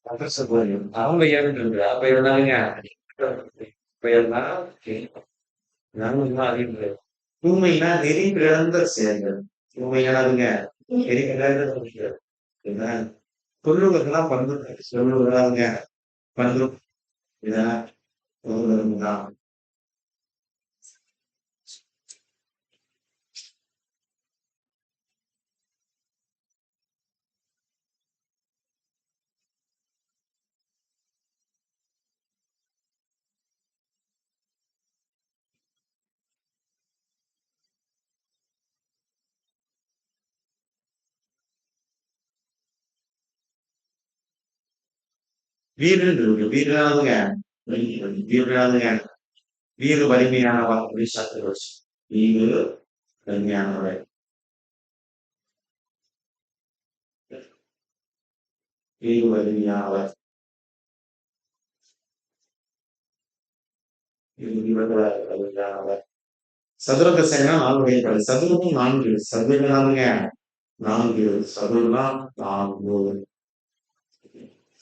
அவங்க ஏறிட்டு அப்ப இருந்தாங்க இப்ப இருந்தா அறிவு தூய்மைனா நெறி பிறந்த செயல்கள் தூய்மையானதுங்க நெறி பிறந்த செயல்கள். என்ன சொல்லுவதெல்லாம் பண்பு சொல்லுவதாங்க பண்பு இதான் சொல்லுவதுதான். வீரன் இருக்கு வீரனாதுங்க வீரனாதுங்க வீறு வலிமையானவா அப்படி சத்து வச்சு வீறு வலிமையானவரை வீறு வலிமையானவர் வலிமையானவர் சதுரங்க சேனா 4 வகைப்படும் சதுரமும் 4 சதுரனாலுங்க 4 சதுரம் 4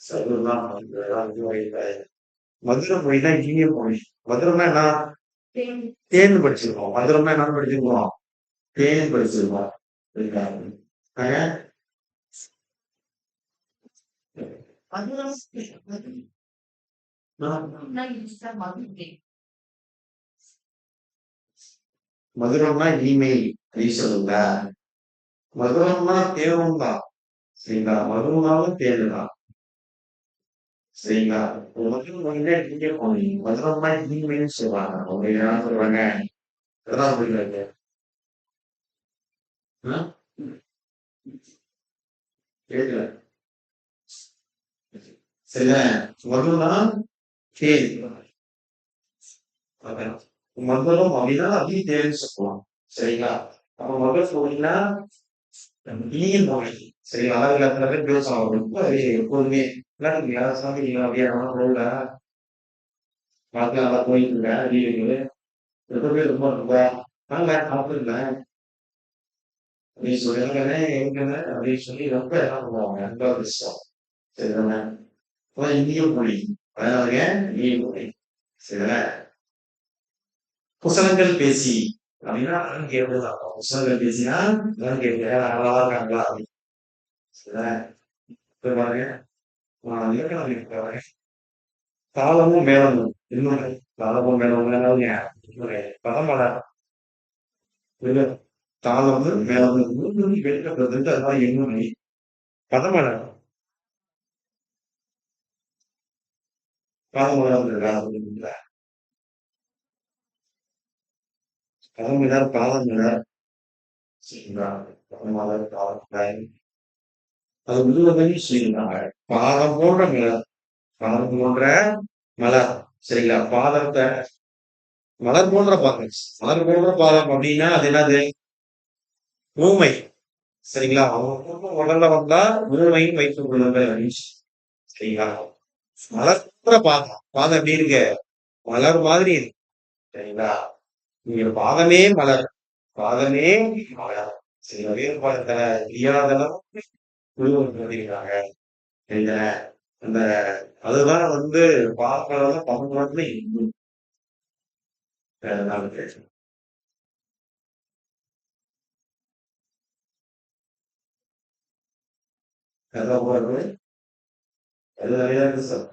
சதுரம் 4 வகைப்படும் மதுரை மொழி தான் இனிய மொழி மதுரம்னா என்ன தேன் படிச்சிருக்கோம் மதுரம்னா என்ன படிச்சிருக்கோம் தேன் படிச்சிருக்கோம் மதுரம்னா இனிமை அப்படி சொல்லுங்க மதுரம்னா தேவம் தான் சரிங்களா மதுரம்னாலும் தேடு தான் சரிங்களா மதுரம் வந்து இங்கே போனீங்க மதுரம்னா இனிமைன்னு சொல்லுவாங்க அவங்க என்ன சொல்றாங்க அதெல்லாம் புரியாது கேட்கல சரிங்களா மதுரம்னா தேன் மதுரம் அப்படின்னா அதையும் தேன்னு சொல்லலாம் சரிங்களா அப்ப மதுரை போனீங்கன்னா இனிய மொழி சரி அழகுல பேர் பேசுவாங்க ரொம்ப எப்போதுமே விளையாடுறீங்களா சாப்பிட்டீங்களா அப்படியே ரோட்ல பார்த்து நல்லா போயிட்டு இருக்கேன் லீவுக்கு எப்பவுமே ரொம்ப ரொம்ப நல்லா சாப்பிட்டுருந்தேன் அப்படின்னு சொல்லி எங்கன்னு அப்படின்னு சொல்லி ரொம்ப என்ன பண்ணுவாங்க ரொம்ப விஷயம் சரிதானே அதான் இந்திய மொழி அதாவது இந்திய மொழி சரிதானே புசனங்கள் பேசி அப்படின்னா கேட்பதுதான் புசனங்கள் பேசினா கேட்கிறேன் நல்லா இருக்காங்களா அப்படின்னு சரிதானே இப்ப பாருங்க இலக்கணம் இருக்கிறாங்க காலமும் மேலமும் இன்னொரு காலமும் மேலமும் இன்னொரு பதமலர் தாளமும் மேலமும் வெளிப்படுறது அதான் இன்னொரு பதமலர் பதமலர் பதமிலர் பாதமிலர் சரிங்களா பதமலர் பாதமிலர் அது முழுவதையும் சொல்லியிருந்தாங்க பாதம் போன்ற மலர் பாதம் போன்ற மலர் சரிங்களா பாதத்தை மலர் போன்ற பாதம் மலர் போன்ற பாதம் அப்படின்னா அது என்னது ஊமை சரிங்களா அவங்க உடல்ல வந்தா ஊமையும் வைத்துக் கொள்ளுங்கள் அப்படின்னு சரிங்களா மலர் போன்ற பாதம் பாதம் எப்படி இருக்கு மலர் மாதிரி இருக்கு சரிங்களா நீங்க பாதமே மலர் பாதமே மலர் சில வேறுபாடுகளை தெரியாத அளவுக்கு குழுவாங்க இந்த அந்த அதுதான் வந்து பாதம் தமிழ்நாட்டுல இன்னும் பேசணும் எல்லா சார்